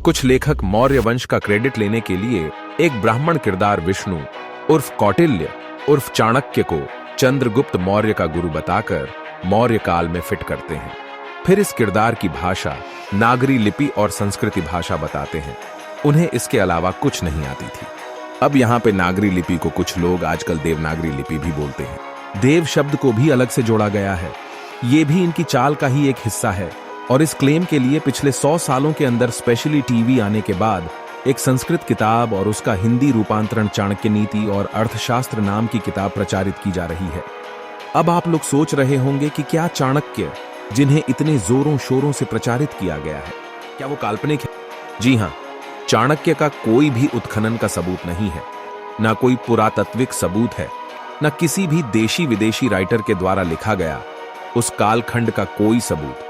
कुछ लेखक मौर्य वंश का क्रेडिट लेने के लिए एक ब्राह्मण किरदार विष्णु उर्फ कौटिल्य उर्फ चाणक्य को चंद्रगुप्त मौर्य का गुरु बताकर मौर्य काल में फिट करते हैं। फिर इस किरदार की भाषा नागरी लिपि और संस्कृति भाषा बताते हैं। उन्हें इसके अलावा कुछ नहीं आती थी। अब यहाँ पे नागरी लिपि को कुछ लोग आजकल देवनागरी लिपि भी बोलते हैं। देव शब्द को भी अलग से जोड़ा गया है। ये भी इनकी चाल का ही एक हिस्सा है और इस क्लेम के लिए पिछले 100 सालों के अंदर स्पेशली टीवी आने के बाद एक संस्कृत किताब और उसका हिंदी रूपांतरण चाणक्य नीति और अर्थशास्त्र नाम की किताब प्रचारित की जा रही है। अब आप लोग सोच रहे होंगे कि क्या चाणक्य, जिन्हें इतने जोरों शोरों से प्रचारित किया गया है, क्या वो काल्पनिक है? जी हां, चाणक्य का कोई भी उत्खनन का सबूत नहीं है, ना कोई पुरातात्विक सबूत है, ना किसी भी देशी विदेशी राइटर के द्वारा लिखा गया उस कालखंड का कोई सबूत।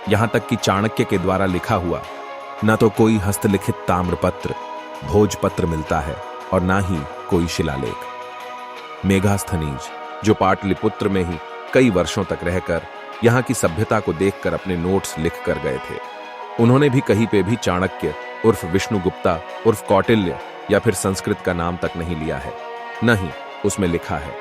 यहां तक कि चाणक्य के द्वारा लिखा हुआ न तो कोई हस्तलिखित ताम्रपत्र, भोजपत्र मिलता है और ना ही कोई शिलालेख। मेगास्थनीज, जो पाटलिपुत्र में ही कई वर्षों तक रहकर यहां की सभ्यता को देखकर अपने नोट्स लिख कर गए थे, उन्होंने भी कहीं पे भी चाणक्य उर्फ विष्णुगुप्ता उर्फ कौटिल्य या फिर संस्कृत का नाम तक नहीं लिया है। न ही उसमें लिखा है।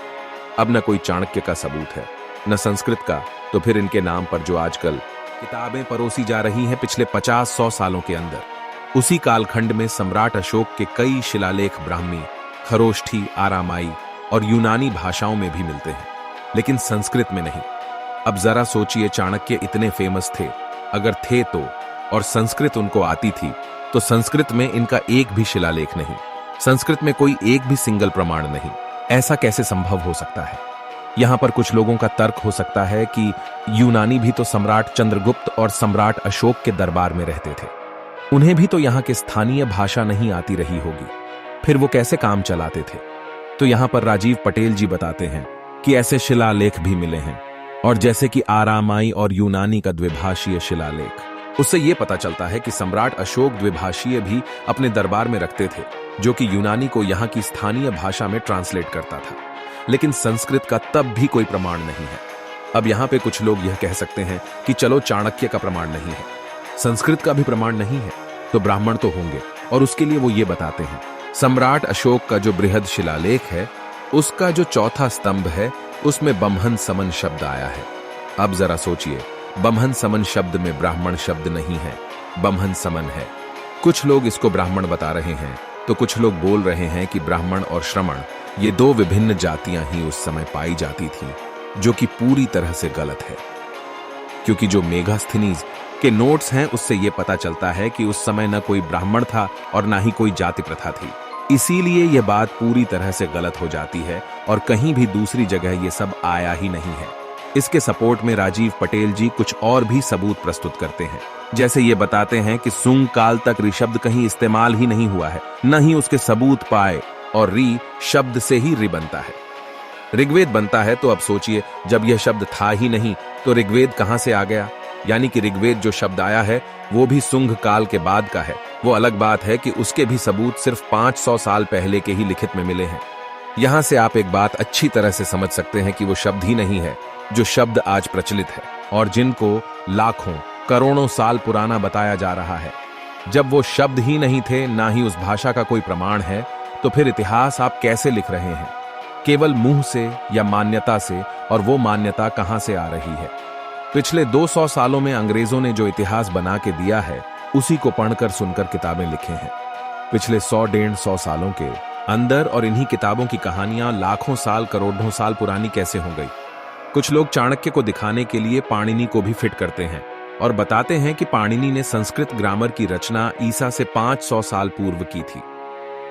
अब न कोई चाणक्य का सबूत है, न संस्कृत का, तो फिर इनके नाम पर जो आजकल किताबें परोसी जा रही हैं पिछले 50-100 सालों के अंदर, उसी कालखंड में सम्राट अशोक के कई शिलालेख ब्राह्मी, खरोष्ठी, आरामाई और यूनानी भाषाओं में भी मिलते हैं, लेकिन संस्कृत में नहीं। अब जरा सोचिए, चाणक्य इतने फेमस थे, अगर थे तो, और संस्कृत उनको आती थी, तो संस्कृत में इनका एक भी शिलालेख नहीं, संस्कृत में कोई एक भी सिंगल प्रमाण नहीं। ऐसा कैसे संभव हो सकता है? यहां पर कुछ लोगों का तर्क हो सकता है कि यूनानी भी तो सम्राट चंद्रगुप्त और सम्राट अशोक के दरबार में रहते थे, उन्हें भी तो यहाँ के स्थानीय भाषा नहीं आती रही होगी, फिर वो कैसे काम चलाते थे? तो यहां पर राजीव पटेल जी बताते हैं कि ऐसे शिलालेख भी मिले हैं, और जैसे कि आरामाई और यूनानी का द्विभाषीय शिलालेख, उससे यह पता चलता है कि सम्राट अशोक द्विभाषीय भी अपने दरबार में रखते थे, जो कि यूनानी को यहाँ की स्थानीय भाषा में ट्रांसलेट करता था, लेकिन संस्कृत का तब भी कोई प्रमाण नहीं है। अब यहाँ पे कुछ लोग यह कह सकते हैं कि चलो चाणक्य का प्रमाण नहीं है, संस्कृत का भी प्रमाण नहीं है, तो ब्राह्मण तो होंगे, और उसके लिए वो ये बताते हैं सम्राट अशोक का जो बृहद शिलालेख है, उसका जो चौथा स्तंभ है, उसमें बम्हन समन शब्द आया है। अब जरा सोचिए, बम्हन समन शब्द में ब्राह्मण शब्द नहीं है, बम्हन समन है। कुछ लोग इसको ब्राह्मण बता रहे हैं, तो कुछ लोग बोल रहे हैं कि ब्राह्मण और श्रमण ये दो विभिन्न जातियां ही उस समय पाई जाती थी, जो कि पूरी तरह से गलत है, क्योंकि जो मेगास्थनीज के नोट्स हैं उससे यह पता चलता है कि उस समय न कोई ब्राह्मण था और ना ही कोई जाति प्रथा थी। इसीलिए यह बात पूरी तरह से गलत हो जाती है और कहीं भी दूसरी जगह ये सब आया ही नहीं है। इसके सपोर्ट में राजीव पटेल जी कुछ और भी सबूत प्रस्तुत करते हैं, जैसे ये बताते हैं कि सुंग काल तक ऋ शब्द कहीं इस्तेमाल ही नहीं हुआ है, न ही उसके सबूत पाए, और री शब्द से ही रि बनता है, ऋग्वेद बनता है। तो अब सोचिए, जब यह शब्द था ही नहीं तो ऋग्वेद कहां से आ गया? यानी कि ऋग्वेद जो शब्द आया है वो भी सुंग काल के बाद का है। वो अलग बात है कि उसके भी सबूत सिर्फ 500 साल पहले के ही लिखित में मिले हैं। यहां से आप एक बात अच्छी तरह से समझ सकते हैं कि वो शब्द ही नहीं है जो शब्द आज प्रचलित है और जिनको लाखों करोड़ों साल पुराना बताया जा रहा है। जब वो शब्द ही नहीं थे, ना ही उस भाषा का कोई प्रमाण है, तो फिर इतिहास आप कैसे लिख रहे हैं? केवल मुंह से या मान्यता से, और वो मान्यता कहां से आ रही है? पिछले 200 सालों में अंग्रेजों ने जो इतिहास बना के दिया है, उसी को पढ़कर सुनकर किताबें लिखे हैं। पिछले 100-150 सालों के अंदर, और इन्हीं किताबों की कहानियां लाखों साल करोड़ों साल पुरानी कैसे हो गई? कुछ लोग चाणक्य को दिखाने के लिए पाणिनि को भी फिट करते हैं और बताते हैं कि पाणिनि ने संस्कृत ग्रामर की रचना ईसा से 500 साल पूर्व की थी।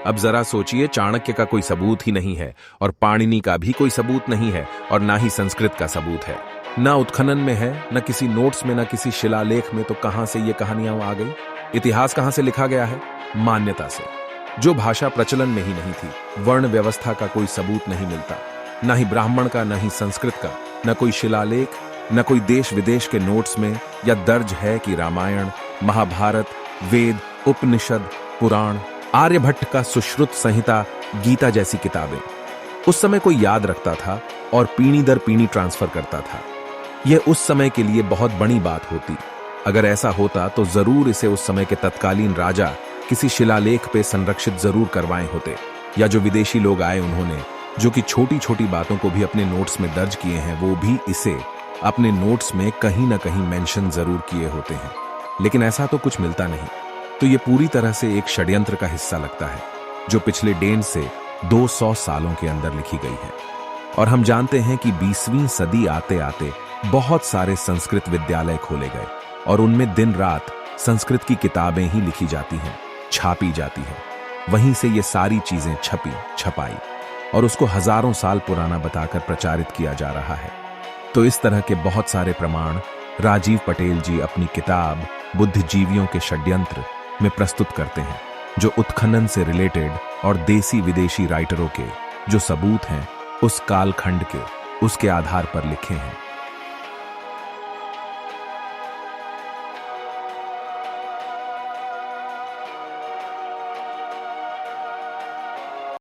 अब जरा सोचिए, चाणक्य का कोई सबूत ही नहीं है और पाणिनि का भी कोई सबूत नहीं है और ना ही संस्कृत का सबूत है, ना उत्खनन में है, ना किसी नोट्स में, ना किसी शिलालेख में। तो कहां से ये कहानियां आ गई? इतिहास कहां से लिखा गया है? मान्यता से, जो भाषा प्रचलन में ही नहीं थी। वर्ण व्यवस्था का कोई सबूत नहीं मिलता, ना ही ब्राह्मण का, ना ही संस्कृत का, न कोई शिलालेख, न कोई देश विदेश के नोट्स में या दर्ज है कि रामायण, महाभारत, वेद, उपनिषद, पुराण, आर्यभट्ट का सुश्रुत संहिता, गीता जैसी किताबें उस समय कोई याद रखता था और पीढ़ी दर पीढ़ी ट्रांसफर करता था। यह उस समय के लिए बहुत बड़ी बात होती, अगर ऐसा होता तो जरूर इसे उस समय के तत्कालीन राजा किसी शिलालेख पे संरक्षित जरूर करवाए होते, या जो विदेशी लोग आए उन्होंने, जो कि छोटी छोटी बातों को भी अपने नोट्स में दर्ज किए हैं, वो भी इसे अपने नोट्स में कहीं ना कहीं मेंशन जरूर किए होते हैं। लेकिन ऐसा तो कुछ मिलता नहीं। तो ये पूरी तरह से एक षड्यंत्र का हिस्सा लगता है, जो पिछले 150 से 200 सालों के अंदर लिखी गई है। और हम जानते हैं कि 20वीं सदी आते आते बहुत सारे संस्कृत विद्यालय खोले गए और उनमें दिन रात संस्कृत की किताबें ही लिखी जाती हैं, छापी जाती है। वहीं से ये सारी चीजें छपी छपाई और उसको हजारों साल पुराना बताकर प्रचारित किया जा रहा है। तो इस तरह के बहुत सारे प्रमाण राजीव पटेल जी अपनी किताब बुद्धिजीवियों के षड्यंत्र में प्रस्तुत करते हैं, जो उत्खनन से रिलेटेड और देसी विदेशी राइटरों के जो सबूत हैं उस कालखंड के उसके आधार पर लिखे हैं।